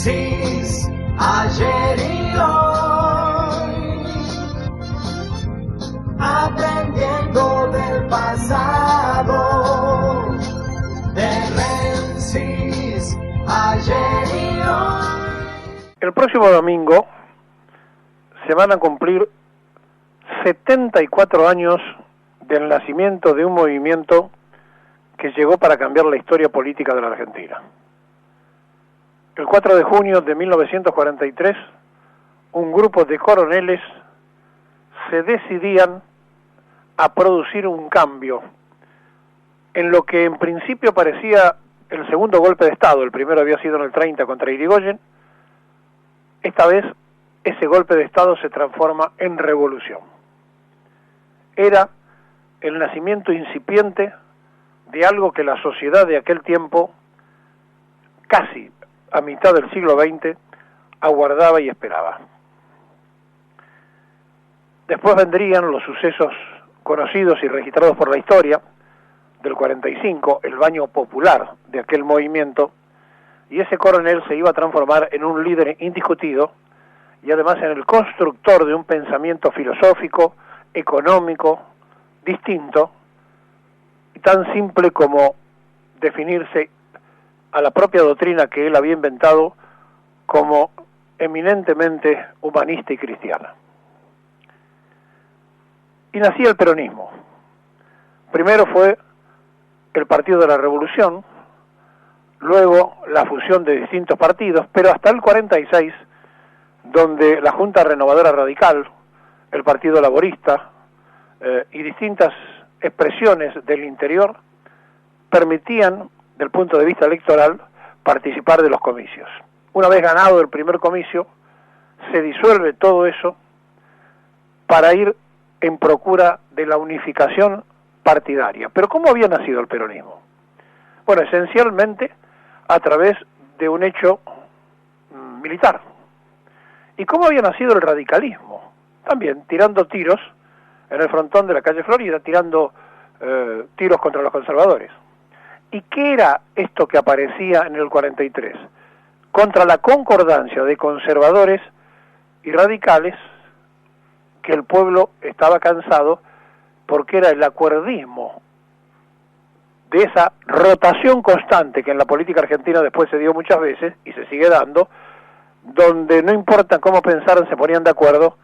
Francis, ayer y hoy, aprendiendo del pasado, de Francis, ayer y hoy. El próximo domingo se van a cumplir 74 años del nacimiento de un movimiento que llegó para cambiar la historia política de la Argentina. El 4 de junio de 1943, un grupo de coroneles se decidían a producir un cambio en lo que en principio parecía el segundo golpe de Estado. El primero había sido en el 30 contra Irigoyen. Esta vez ese golpe de Estado se transforma en revolución. Era el nacimiento incipiente de algo que la sociedad de aquel tiempo, casi a mitad del siglo XX, aguardaba y esperaba. Después vendrían los sucesos conocidos y registrados por la historia del 45, el baño popular de aquel movimiento, y ese coronel se iba a transformar en un líder indiscutido y además en el constructor de un pensamiento filosófico, económico, distinto, y tan simple como definirse a la propia doctrina que él había inventado como eminentemente humanista y cristiana. Y nacía el peronismo. Primero fue el Partido de la Revolución, luego la fusión de distintos partidos, pero hasta el 46, donde la Junta Renovadora Radical, el Partido Laborista y distintas expresiones del interior permitían, del punto de vista electoral, participar de los comicios. Una vez ganado el primer comicio, se disuelve todo eso para ir en procura de la unificación partidaria. Pero ¿cómo había nacido el peronismo? Bueno, esencialmente a través de un hecho militar. ¿Y cómo había nacido el radicalismo? También tirando tiros en el frontón de la calle Florida, tirando tiros contra los conservadores. ¿Y qué era esto que aparecía en el 43? Contra la concordancia de conservadores y radicales, que el pueblo estaba cansado porque era el acuerdismo de esa rotación constante que en la política argentina después se dio muchas veces y se sigue dando, donde no importa cómo pensaran, se ponían de acuerdo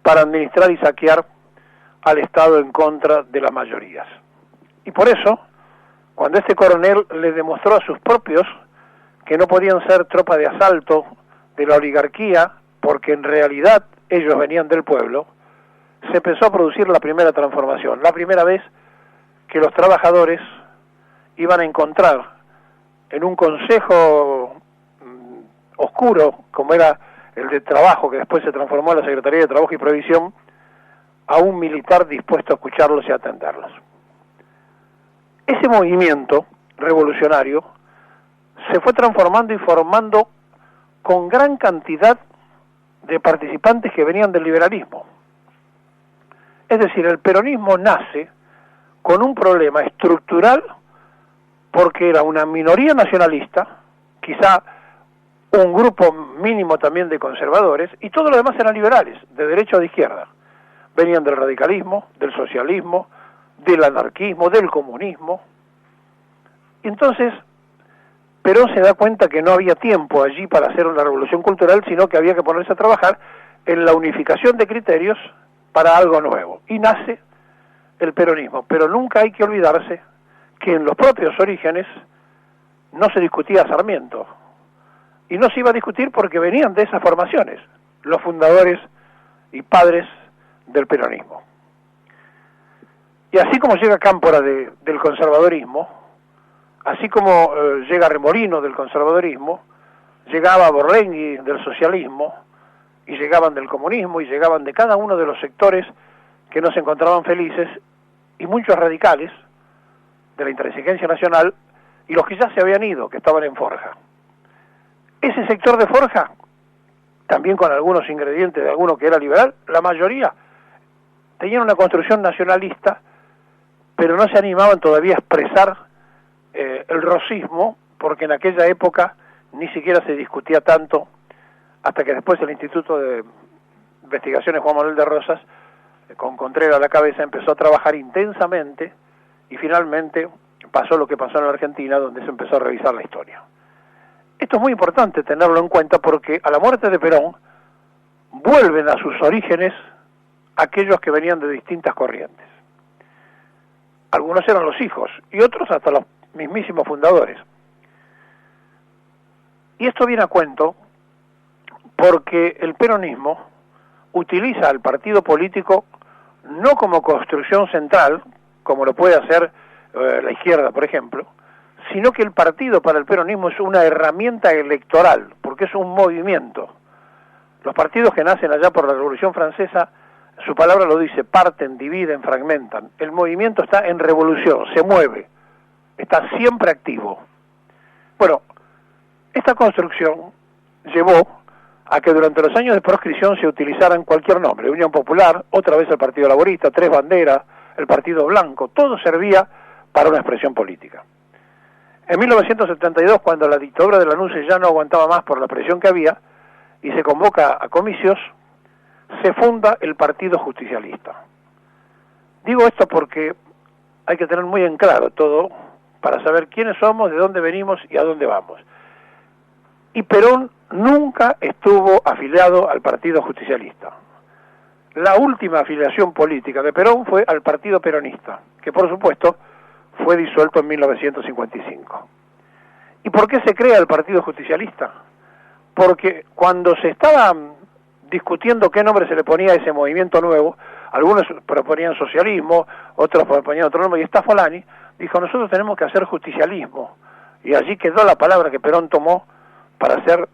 para administrar y saquear al Estado en contra de las mayorías. Y por eso, cuando este coronel le demostró a sus propios que no podían ser tropa de asalto de la oligarquía, porque en realidad ellos venían del pueblo, se empezó a producir la primera transformación, la primera vez que los trabajadores iban a encontrar en un consejo oscuro, como era el de trabajo, que después se transformó en la Secretaría de Trabajo y Previsión, a un militar dispuesto a escucharlos y a atenderlos. Ese movimiento revolucionario se fue transformando y formando con gran cantidad de participantes que venían del liberalismo. Es decir, el peronismo nace con un problema estructural porque era una minoría nacionalista, quizá un grupo mínimo también de conservadores, y todos los demás eran liberales, de derecha o de izquierda. Venían del radicalismo, del socialismo, del anarquismo, del comunismo. Y entonces Perón se da cuenta que no había tiempo allí para hacer una revolución cultural, sino que había que ponerse a trabajar en la unificación de criterios para algo nuevo. Y nace el peronismo. Pero nunca hay que olvidarse que en los propios orígenes no se discutía Sarmiento. Y no se iba a discutir porque venían de esas formaciones, los fundadores y padres del peronismo. Y así como llega Cámpora del conservadorismo, así como llega Remolino del conservadorismo, llegaba Borrenghi del socialismo, y llegaban del comunismo, y llegaban de cada uno de los sectores que no se encontraban felices, y muchos radicales de la intransigencia nacional, y los que ya se habían ido, que estaban en Forja. Ese sector de Forja, también con algunos ingredientes de alguno que era liberal, la mayoría tenían una construcción nacionalista, pero no se animaban todavía a expresar el rosismo, porque en aquella época ni siquiera se discutía tanto, hasta que después el Instituto de Investigaciones Juan Manuel de Rosas, con Contreras a la cabeza, empezó a trabajar intensamente y finalmente pasó lo que pasó en la Argentina, donde se empezó a revisar la historia. Esto es muy importante tenerlo en cuenta porque a la muerte de Perón vuelven a sus orígenes aquellos que venían de distintas corrientes. Algunos eran los hijos y otros hasta los mismísimos fundadores. Y esto viene a cuento porque el peronismo utiliza al partido político no como construcción central, como lo puede hacer la izquierda, por ejemplo, sino que el partido para el peronismo es una herramienta electoral, porque es un movimiento. Los partidos que nacen allá por la Revolución Francesa, su palabra lo dice, parten, dividen, fragmentan. El movimiento está en revolución, se mueve, está siempre activo. Bueno, esta construcción llevó a que durante los años de proscripción se utilizaran cualquier nombre, Unión Popular, otra vez el Partido Laborista, Tres Banderas, el Partido Blanco, todo servía para una expresión política. En 1972, cuando la dictadura de Lanuse ya no aguantaba más por la presión que había, y se convoca a comicios, se funda el Partido Justicialista. Digo esto porque hay que tener muy en claro todo para saber quiénes somos, de dónde venimos y a dónde vamos. Y Perón nunca estuvo afiliado al Partido Justicialista. La última afiliación política de Perón fue al Partido Peronista, que por supuesto fue disuelto en 1955. ¿Y por qué se crea el Partido Justicialista? Porque cuando se estaba discutiendo qué nombre se le ponía a ese movimiento nuevo, algunos proponían socialismo, otros proponían otro nombre, y Staffolani dijo, nosotros tenemos que hacer justicialismo. Y allí quedó la palabra que Perón tomó para hacer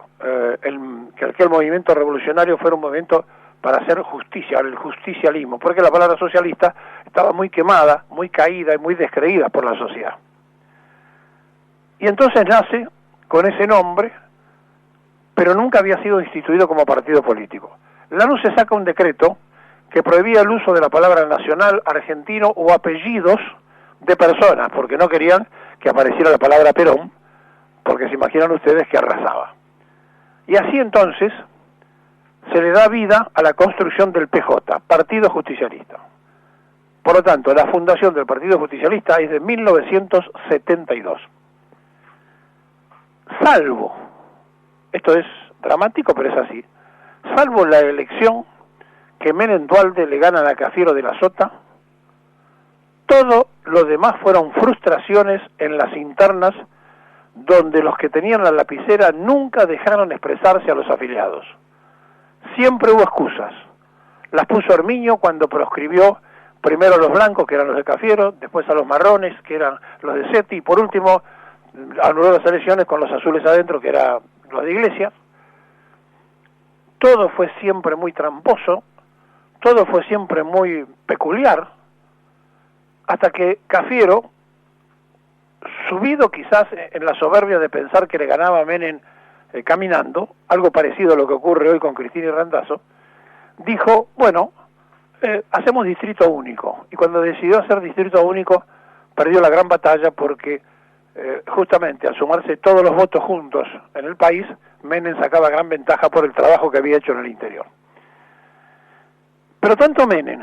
que aquel movimiento revolucionario fuera un movimiento para hacer justicia, el justicialismo, porque la palabra socialista estaba muy quemada, muy caída y muy descreída por la sociedad. Y entonces nace con ese nombre, pero nunca había sido instituido como partido político. Lanuse saca un decreto que prohibía el uso de la palabra nacional, argentino o apellidos de personas, porque no querían que apareciera la palabra Perón, porque se imaginan ustedes que arrasaba. Y así entonces se le da vida a la construcción del PJ, Partido Justicialista. Por lo tanto, la fundación del Partido Justicialista es de 1972. Salvo, esto es dramático, pero es así, salvo la elección que Menem Duhalde le ganan a Cafiero de la Sota, todo lo demás fueron frustraciones en las internas donde los que tenían la lapicera nunca dejaron expresarse a los afiliados. Siempre hubo excusas. Las puso Hermiño cuando proscribió primero a los blancos, que eran los de Cafiero, después a los marrones, que eran los de Seti, y por último anuló las elecciones con los azules adentro, que eran los de Iglesias. Todo fue siempre muy tramposo, todo fue siempre muy peculiar, hasta que Cafiero, subido quizás en la soberbia de pensar que le ganaba a Menem caminando, algo parecido a lo que ocurre hoy con Cristina y Randazzo, dijo, bueno, hacemos distrito único. Y cuando decidió hacer distrito único, perdió la gran batalla porque justamente al sumarse todos los votos juntos en el país, Menem sacaba gran ventaja por el trabajo que había hecho en el interior. Pero tanto Menem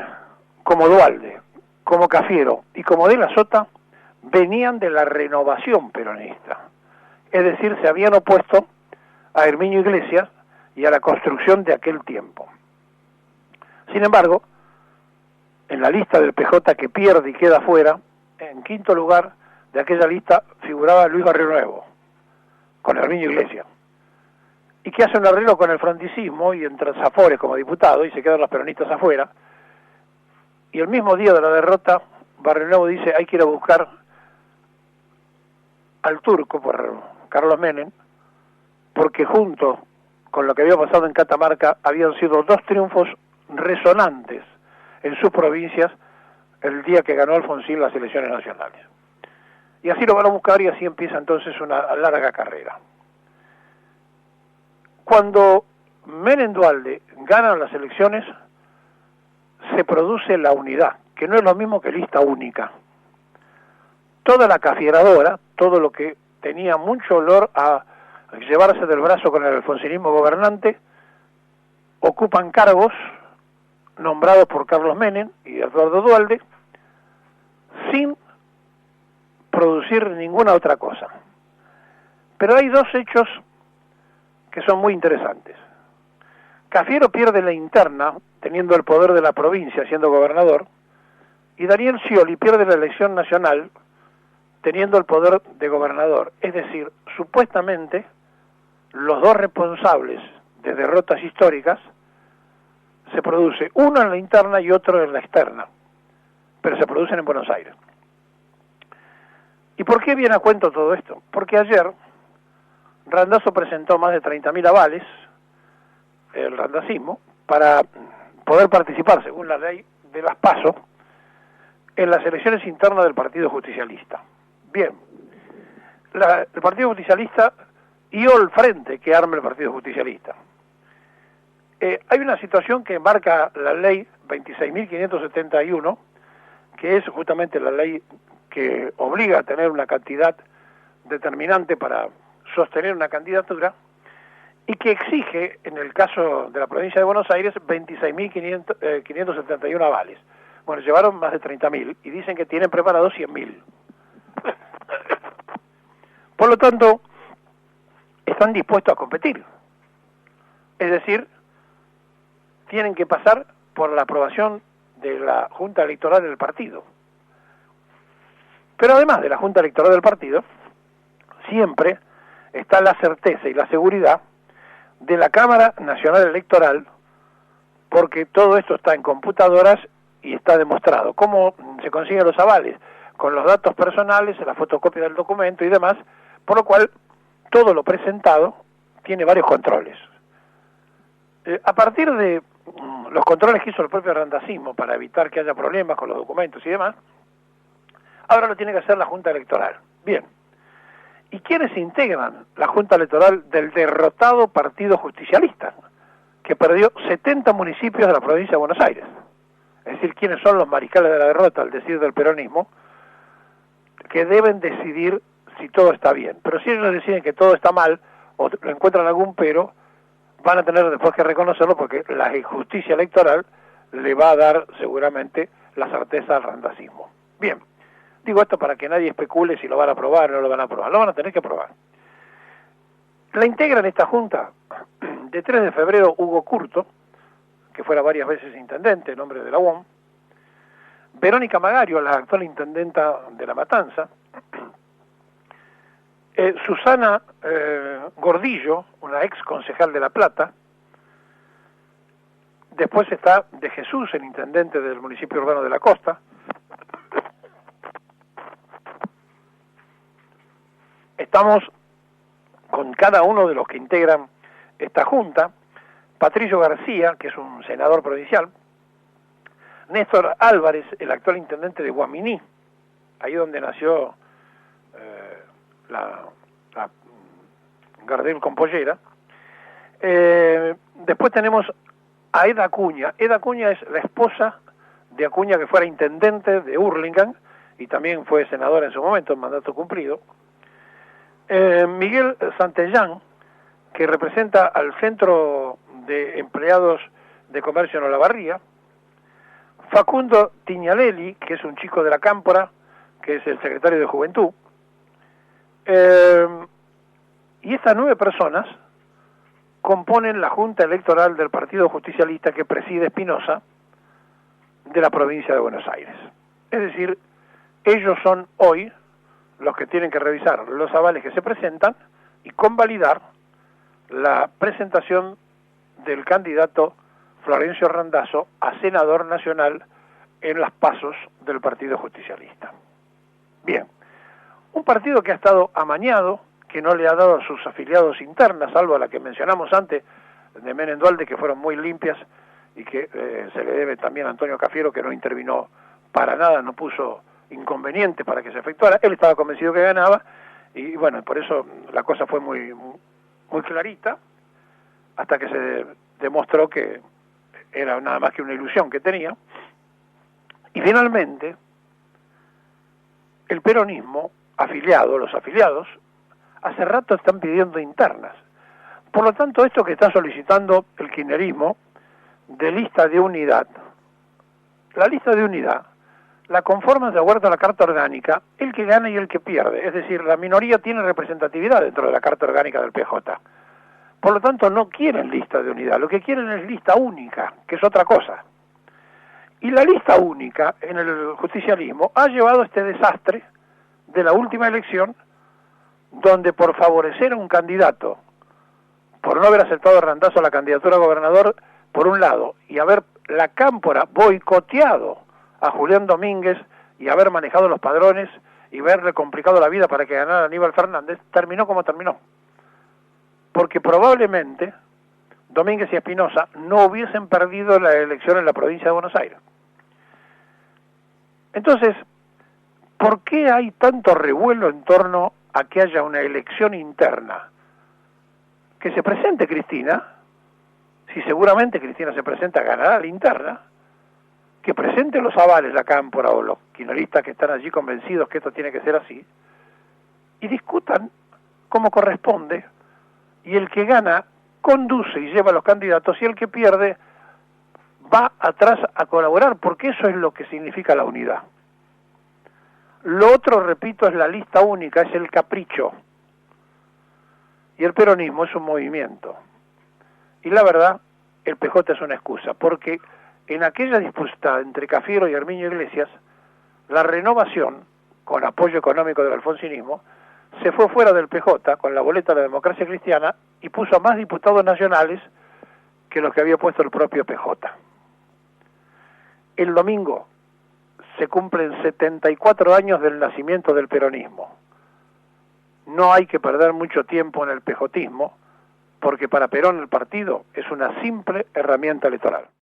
como Duhalde, como Cafiero y como de la Sota venían de la renovación peronista. Es decir, se habían opuesto a Herminio Iglesias y a la construcción de aquel tiempo. Sin embargo, en la lista del PJ que pierde y queda fuera, en quinto lugar de aquella lista figuraba Luis Barrio Nuevo, con Herminio Iglesias, y que hace un arreglo con el frondicismo y entra Zafores como diputado y se quedan los peronistas afuera, y el mismo día de la derrota, Barrio Nuevo dice, hay que ir a buscar al turco por Carlos Menem, porque junto con lo que había pasado en Catamarca habían sido dos triunfos resonantes en sus provincias el día que ganó Alfonsín las elecciones nacionales. Y así lo van a buscar y así empieza entonces una larga carrera. Cuando Menem Duhalde ganan las elecciones, se produce la unidad, que no es lo mismo que lista única. Toda la cafieradora, todo lo que tenía mucho olor a llevarse del brazo con el alfonsinismo gobernante, ocupan cargos nombrados por Carlos Menem y Eduardo Duhalde, sin producir ninguna otra cosa. Pero hay dos hechos que son muy interesantes. Cafiero pierde la interna, teniendo el poder de la provincia, siendo gobernador, y Daniel Scioli pierde la elección nacional, teniendo el poder de gobernador. Es decir, supuestamente, los dos responsables de derrotas históricas se produce uno en la interna y otro en la externa, pero se producen en Buenos Aires. ¿Y por qué viene a cuento todo esto? Porque ayer Randazzo presentó más de 30.000 avales, el randacismo, para poder participar, según la ley de las PASO, en las elecciones internas del Partido Justicialista. Bien, el Partido Justicialista y el frente que arma el Partido Justicialista. Hay una situación que marca la ley 26.571, que es justamente la ley que obliga a tener una cantidad determinante para sostener una candidatura, y que exige, en el caso de la provincia de Buenos Aires, 26.571 avales. Bueno, llevaron más de 30.000 y dicen que tienen preparados 100.000. Por lo tanto, están dispuestos a competir. Es decir, tienen que pasar por la aprobación de la Junta Electoral del partido. Pero además de la Junta Electoral del partido, siempre está la certeza y la seguridad de la Cámara Nacional Electoral, porque todo esto está en computadoras y está demostrado. ¿Cómo se consiguen los avales? Con los datos personales, la fotocopia del documento y demás, por lo cual todo lo presentado tiene varios controles. A partir de los controles que hizo el propio randacismo para evitar que haya problemas con los documentos y demás, ahora lo tiene que hacer la Junta Electoral. Bien. ¿Y quiénes integran la Junta Electoral del derrotado Partido Justicialista, que perdió 70 municipios de la provincia de Buenos Aires? Es decir, ¿quiénes son los mariscales de la derrota, al decir del peronismo, que deben decidir si todo está bien? Pero si ellos deciden que todo está mal, o encuentran algún pero, van a tener después que reconocerlo, porque la injusticia electoral le va a dar seguramente la certeza al randacismo. Bien. Digo esto para que nadie especule si lo van a aprobar o no lo van a aprobar. Lo van a tener que aprobar. La integran esta junta de 3 de febrero Hugo Curto, que fuera varias veces intendente en nombre de la UOM, Verónica Magario, la actual intendenta de La Matanza, Susana Gordillo, una ex concejal de La Plata, después está De Jesús, el intendente del municipio urbano de La Costa. Estamos con cada uno de los que integran esta junta: Patricio García, que es un senador provincial; Néstor Álvarez, el actual intendente de Guaminí, ahí donde nació la Gardel con Pollera. Después tenemos a Eda Acuña. Eda Acuña es la esposa de Acuña, que fuera intendente de Hurlingham y también fue senadora en su momento, en mandato cumplido. Miguel Santellán, que representa al Centro de Empleados de Comercio en Olavarría; Facundo Tignalelli, que es un chico de la Cámpora, que es el secretario de Juventud. Y estas 9 personas componen la Junta Electoral del Partido Justicialista, que preside Espinosa, de la provincia de Buenos Aires. Es decir, ellos son hoy los que tienen que revisar los avales que se presentan y convalidar la presentación del candidato Florencio Randazzo a senador nacional en las pasos del Partido Justicialista. Bien, un partido que ha estado amañado, que no le ha dado a sus afiliados internas, salvo a la que mencionamos antes, de Menem Duhalde, que fueron muy limpias, y que se le debe también a Antonio Cafiero, que no intervino para nada, no puso inconveniente para que se efectuara. Él estaba convencido que ganaba, y bueno, por eso la cosa fue muy clarita, hasta que se demostró que era nada más que una ilusión que tenía. Y finalmente el peronismo afiliado, los afiliados, hace rato están pidiendo internas. Por lo tanto, esto que está solicitando el kirchnerismo de lista de unidad, la lista de unidad la conforman de acuerdo a la Carta Orgánica el que gana y el que pierde. Es decir, la minoría tiene representatividad dentro de la Carta Orgánica del PJ. Por lo tanto, no quieren lista de unidad, lo que quieren es lista única, que es otra cosa. Y la lista única en el justicialismo ha llevado a este desastre de la última elección, donde por favorecer a un candidato, por no haber aceptado Randazzo la candidatura a gobernador, por un lado, y haber la Cámpora boicoteado a Julián Domínguez y haber manejado los padrones y haberle complicado la vida para que ganara Aníbal Fernández, terminó como terminó. Porque probablemente Domínguez y Espinosa no hubiesen perdido la elección en la provincia de Buenos Aires. Entonces, ¿por qué hay tanto revuelo en torno a que haya una elección interna? Que se presente Cristina, si seguramente Cristina se presenta, ganará la interna, que presente los avales la Cámpora o los kirchneristas que están allí convencidos que esto tiene que ser así, y discutan como corresponde, y el que gana conduce y lleva a los candidatos, y el que pierde va atrás a colaborar, porque eso es lo que significa la unidad. Lo otro, repito, es la lista única, es el capricho, y el peronismo es un movimiento. Y la verdad, el PJ es una excusa, porque en aquella disputa entre Cafiero y Herminio Iglesias, la renovación, con apoyo económico del alfonsinismo, se fue fuera del PJ con la boleta de la democracia cristiana y puso a más diputados nacionales que los que había puesto el propio PJ. El domingo se cumplen 74 años del nacimiento del peronismo. No hay que perder mucho tiempo en el pejotismo, porque para Perón el partido es una simple herramienta electoral.